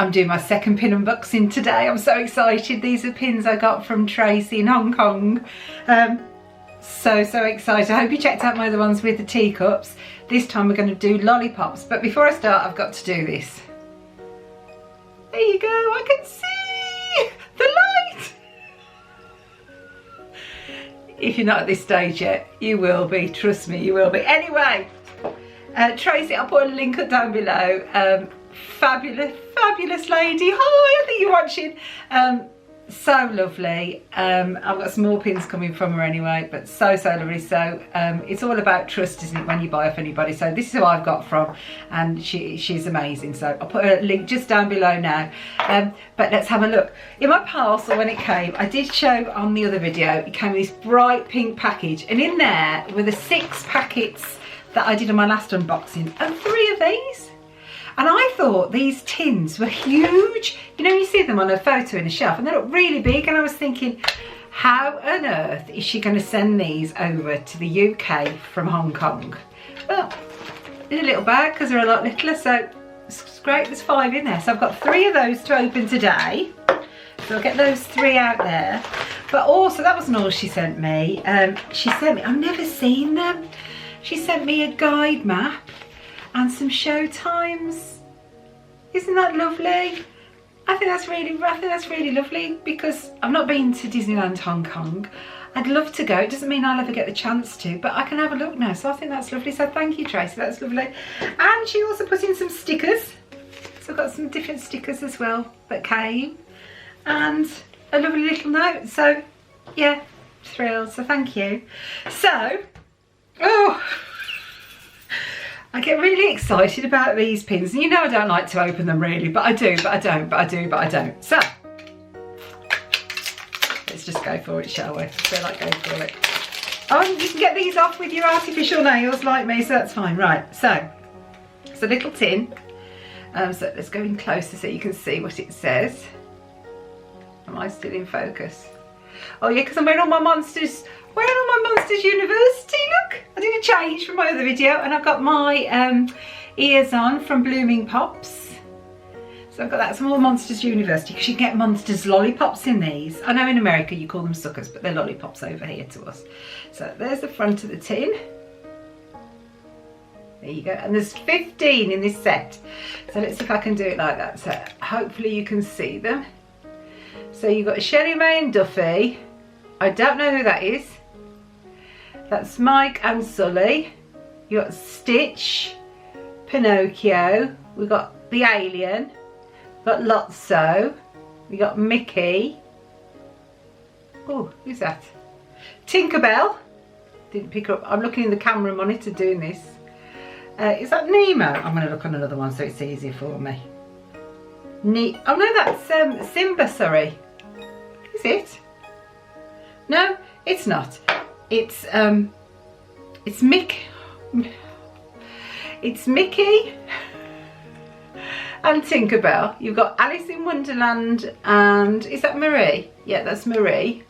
I'm doing my second pin unboxing today. I'm so excited. These are pins I got from Tracy in Hong Kong. So excited. I hope you checked out my other ones with the teacups. This time we're going to do lollipops. But before I start, I've got to do this. There you go. I can see the light. If you're not at this stage yet, you will be. Trust me, you will be. Anyway, Tracy, I'll put a link up down below. Fabulous lady. Hi, I think you're watching. So lovely. I've got some more pins coming from her anyway, but so lovely. So it's all about trust, isn't it, when you buy off anybody? So this is who I've got from, and she's amazing. So I'll put a link just down below now. But let's have a look. In my parcel when it came, I did show on the other video, it came with this bright pink package, and in there were the 6 packets that I did on my last unboxing, and 3 of these. And I thought these tins were huge. You know, you see them on a photo in a shelf and they look really big. And I was thinking, how on earth is she going to send these over to the UK from Hong Kong? Well, in a little bag because they're a lot littler. So it's great, there's 5 in there. So I've got 3 of those to open today. So I'll get those 3 out there. But also, that wasn't all she sent me. She sent me, I've never seen them. She sent me a guide map and some show times. Isn't that lovely? I think that's really lovely because I've not been to Disneyland Hong Kong. I'd love to go. It doesn't mean I'll ever get the chance to, but I can have a look now. So I think that's lovely. So thank you, Tracy. That's lovely. And she also put in some stickers. So I've got some different stickers as well that came, and a lovely little note. So yeah, thrilled. So thank you. So, oh, I get really excited about these pins, and you know I don't like to open them really, but I do, but I don't, but I do, but I don't. So let's just go for it, shall we? I feel like go for it. Oh, you can get these off with your artificial nails like me, so that's fine. Right, so it's a little tin. So let's go in closer so you can see what it says. Am I still in focus? Oh yeah, because I'm wearing all my Monsters. Wearing all my Monsters University, look. I did a change from my other video, and I've got my ears on from Blooming Pops. So I've got that, some more Monsters University, because you can get Monsters Lollipops in these. I know in America you call them suckers, but they're lollipops over here to us. So there's the front of the tin. There you go, and there's 15 in this set. So let's see if I can do it like that. So hopefully you can see them. So you've got Sherry May and Duffy. I don't know who that is. That's Mike and Sully. You got Stitch, Pinocchio. We've got the Alien. We've got Lotso. We got Mickey. Oh, who's that? Tinkerbell. Didn't pick up. I'm looking in the camera monitor doing this. Is that Nemo? I'm going to look on another one so it's easier for me. Oh no, that's Simba. Sorry. Is it? No, it's not. It's Mickey and Tinkerbell. You've got Alice in Wonderland, and is that Marie? Yeah, that's Marie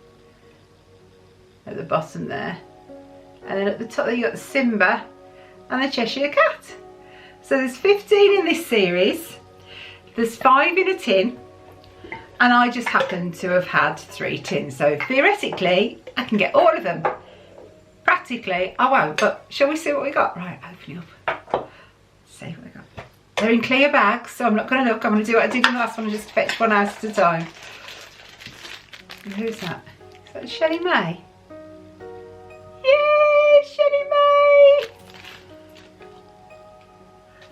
at the bottom there. And then at the top there you got Simba and the Cheshire Cat. So there's 15 in this series. There's 5 in a tin, and I just happen to have had 3 tins. So theoretically, I can get all of them. Practically, I won't, but shall we see what we got? Right, open it up. See what we got. They're in clear bags, so I'm not going to look. I'm going to do what I did in the last one and just fetch one out at a time. And who's that? Is that Shelly May? Yay, Shelly May!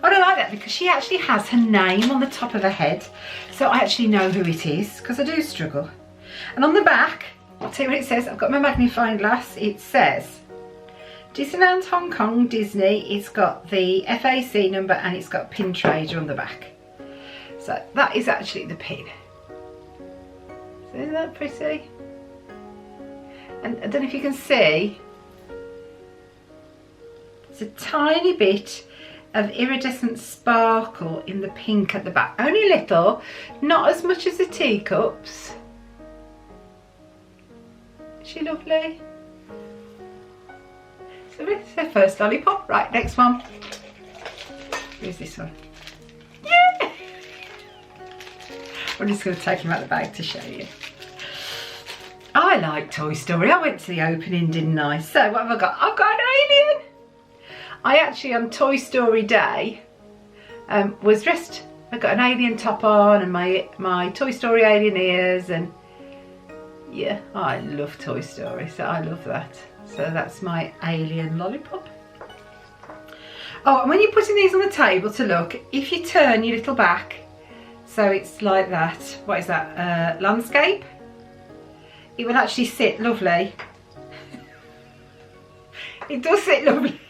I don't like that because she actually has her name on the top of her head, so I actually know who it is because I do struggle. And on the back, I'll tell you what it says. I've got my magnifying glass. It says Disneyland Hong Kong Disney. It's got the FAC number and it's got pin trader on the back. So that is actually the pin. So isn't that pretty? And I don't know if you can see, it's a tiny bit of iridescent sparkle in the pink at the back. Only little, not as much as the teacups. Is she lovely? So it's her first lollipop. Right, next one. Who's this one? Yeah! I'm just going to take him out of the bag to show you. I like Toy Story. I went to the opening, didn't I? So what have I got? I've got an alien. I actually, on Toy Story Day, was dressed. I got an alien top on and my Toy Story alien ears, and yeah, I love Toy Story, so I love that. So that's my alien lollipop. Oh, and when you're putting these on the table to look, if you turn your little back, so it's like that, what is that, landscape? It will actually sit lovely. It does sit lovely.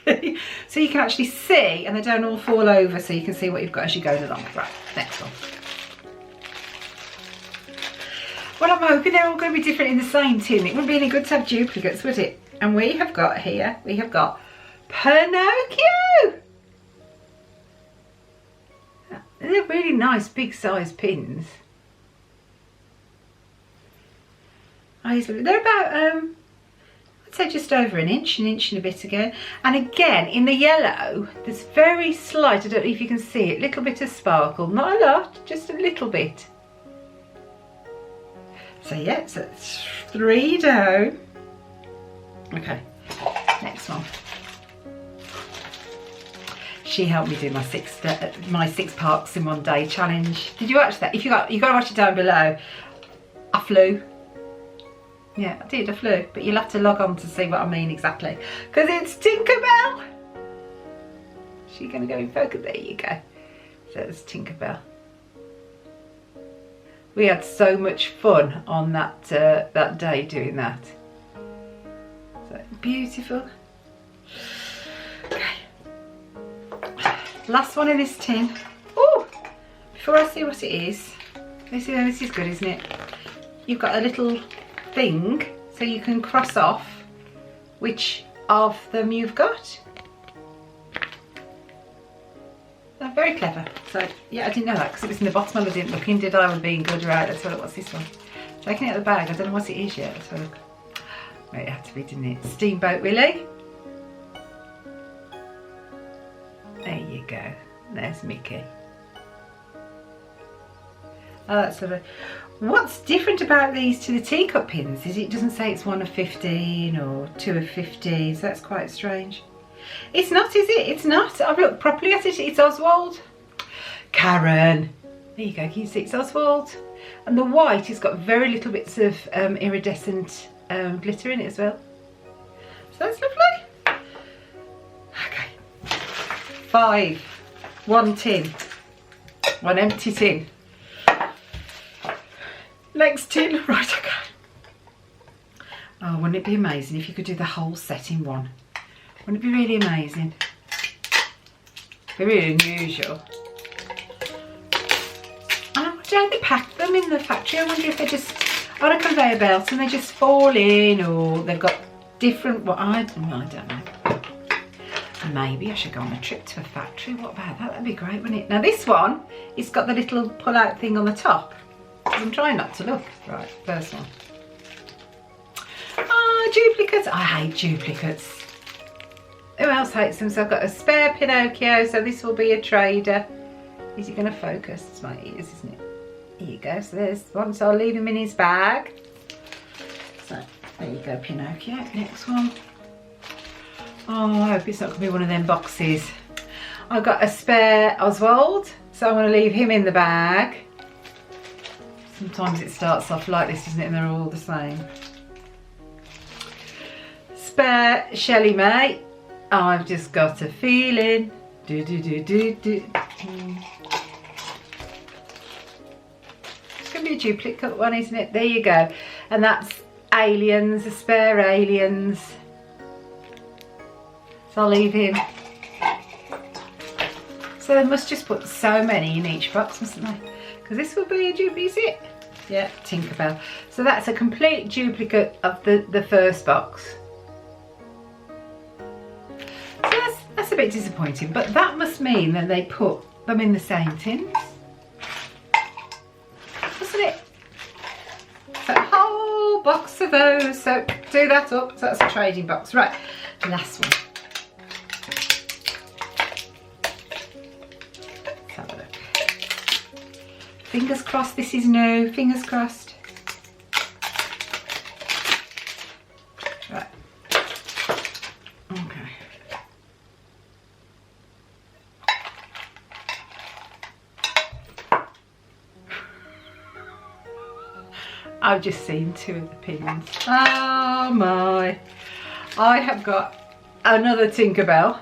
So you can actually see, and they don't all fall over, so you can see what you've got as you go along. Right, next one. Well, I'm hoping they're all going to be different in the same tin. It wouldn't be any good to have duplicates, would it? And we have got here, we have got Pinocchio. They're really nice big size pins. They're about, I'd say just over an inch and a bit again. And again, in the yellow, there's very slight, I don't know if you can see it, little bit of sparkle. Not a lot, just a little bit. So yeah, so it's 3 down. Okay, next one. She helped me do my six parks in one day challenge. Did you watch that? If you got to watch it down below. I flew. Yeah, I did. I flew, but you'll have to log on to see what I mean exactly, because it's Tinkerbell. She's gonna go in focus. There you go. So it's Tinkerbell. We had so much fun on that that day doing that. So beautiful. Okay. Last one in this tin. Oh, before I see what it is, this is good, isn't it? You've got a little thing so you can cross off which of them you've got. They're very clever. So yeah, I didn't know that because it was in the bottom. I didn't look in, did I? I was being good. Right, let's have a look. What's this one? Taking it out of the bag. I don't know what it is yet. Let's have a look. Right, it had to be, didn't it? Steamboat Willie. There you go. There's Mickey. Oh, that's lovely. What's different about these to the teacup pins is it doesn't say it's 1 of 15 or 2 of 15, so that's quite strange. It's not, is it? It's not. I've looked properly at it. It's Oswald. Karen. There you go. Can you see it's Oswald? And the white has got very little bits of iridescent glitter in it as well. So that's lovely. Okay. 5. 1 tin. 1 empty tin. Next tin. Right, okay. Oh, wouldn't it be amazing if you could do the whole set in one? Wouldn't it be really amazing? It'd be really unusual. And I wonder how they pack them in the factory. I wonder if they're just on a conveyor belt and they just fall in, or they've got different, well, I don't know. Maybe I should go on a trip to a factory. What about that? That'd be great, wouldn't it? Now this one, it's got the little pull-out thing on the top. I'm trying not to look. Right, first one. Ah, duplicates. I hate duplicates. Who else hates them? So I've got a spare Pinocchio, so this will be a trader. Is he going to focus? It's my ears, isn't it? Here you go. So there's one, so I'll leave him in his bag. So there you go, Pinocchio. Next one. Oh, I hope it's not going to be one of them boxes. I've got a spare Oswald, so I'm going to leave him in the bag. Sometimes it starts off like this, doesn't it? And they're all the same. Spare Shelley May. I've just got a feeling. Do do do do do. It's going to be a duplicate one, isn't it? There you go. And that's aliens, a spare aliens. So I'll leave him. So they must just put so many in each box, mustn't they? Because this will be a duplicate. Yeah, Tinkerbell. So that's a complete duplicate of the first box. So that's a bit disappointing, but that must mean that they put them in the same tins, doesn't it? So a whole box of those. So do that up. So that's a trading box. Right, last one. fingers crossed this is new, fingers crossed. Right. Okay. I've just seen 2 of the pins. Oh my. I have got another Tinkerbell.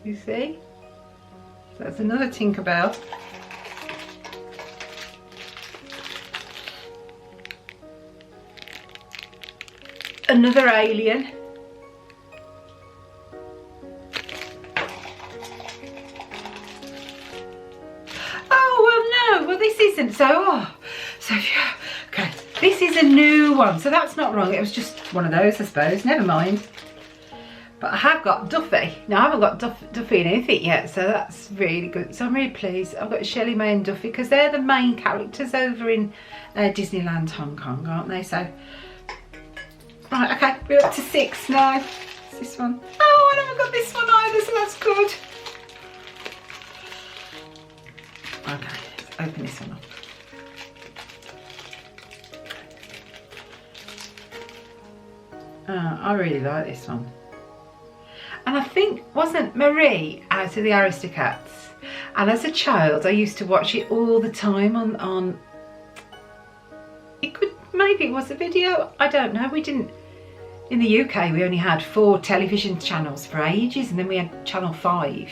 You see? So that's another Tinkerbell. Another alien. Oh, well, no. Well, this isn't. So yeah. Okay. This is a new one. So that's not wrong. It was just one of those, I suppose. Never mind. But I have got Duffy. Now, I haven't got Duffy in anything yet, so that's really good. So I'm really pleased. I've got Shelley, May and Duffy, because they're the main characters over in Disneyland Hong Kong, aren't they? So, right, okay, we're up to 6 now. It's this one. Oh, I haven't got this one either, so that's good. Okay, let's open this one up. I really like this one. And I think, wasn't Marie out of the Aristocats? And as a child, I used to watch it all the time on maybe it was a video, I don't know. We didn't, in the UK, we only had 4 television channels for ages, and then we had Channel 5.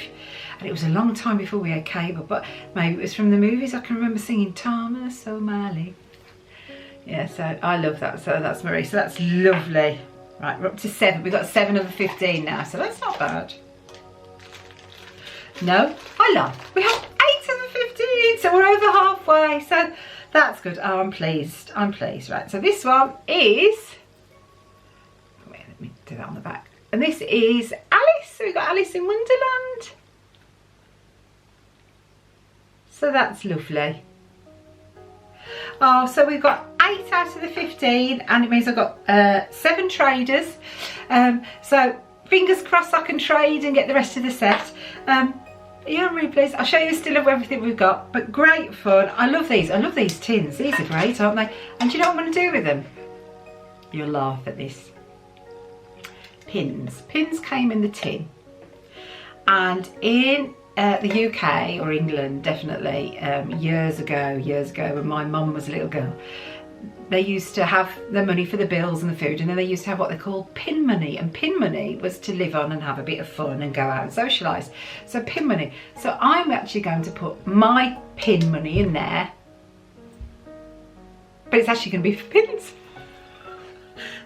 And it was a long time before we had cable, but maybe it was from the movies. I can remember singing Thomas O'Malley. Yeah, so I love that. So that's Marie, so that's lovely. Right, we're up to 7. We've got 7 of the 15 now, so that's not bad. No, I love. We have 8 of the 15, so we're over halfway. So that's good. Oh, I'm pleased. I'm pleased. Right, so this one is. Wait, let me do that on the back. And this is Alice. So we've got Alice in Wonderland. So that's lovely. Oh, so we've got 8 out of the 15, and it means I've got 7 traders. So fingers crossed I can trade and get the rest of the set. Yeah, I'm really pleased. I'll show you a still of everything we've got, but great fun. I love these. I love these tins. These are great, aren't they? And do you know what I'm going to do with them? You'll laugh at this. Pins. Pins came in the tin, and in the UK or England, definitely, years ago when my mum was a little girl, they used to have the money for the bills and the food, and then they used to have what they called pin money, and pin money was to live on and have a bit of fun and go out and socialise. So pin money. So I'm actually going to put my pin money in there, but it's actually going to be for pins.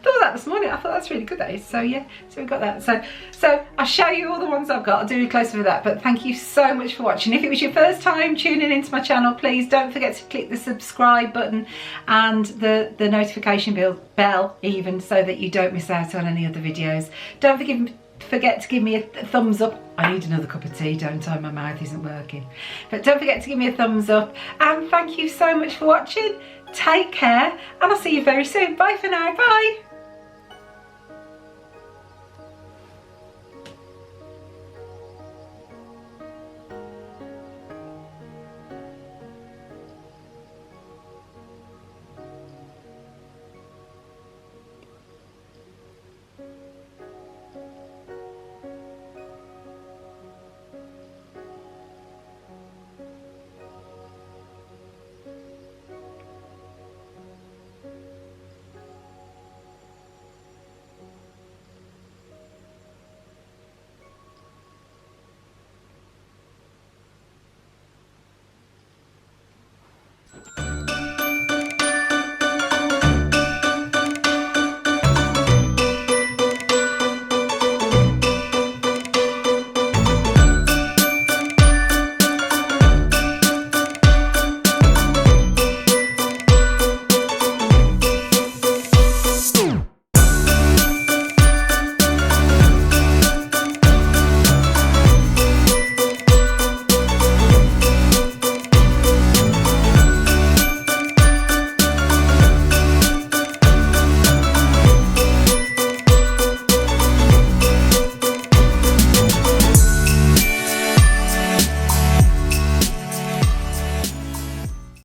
Thought that this morning. I thought that's really good, that is. So yeah, so we've got that. So I'll show you all the ones I've got. I'll do a closer with that, but thank you so much for watching. If it was your first time tuning into my channel, please don't forget to click the subscribe button and the notification bell even, so that you don't miss out on any other videos. Don't forget to give me a thumbs up. I need another cup of tea, don't I? My mouth isn't working. But don't forget to give me a thumbs up, and thank you so much for watching. Take care, and I'll see you very soon. Bye for now. Bye.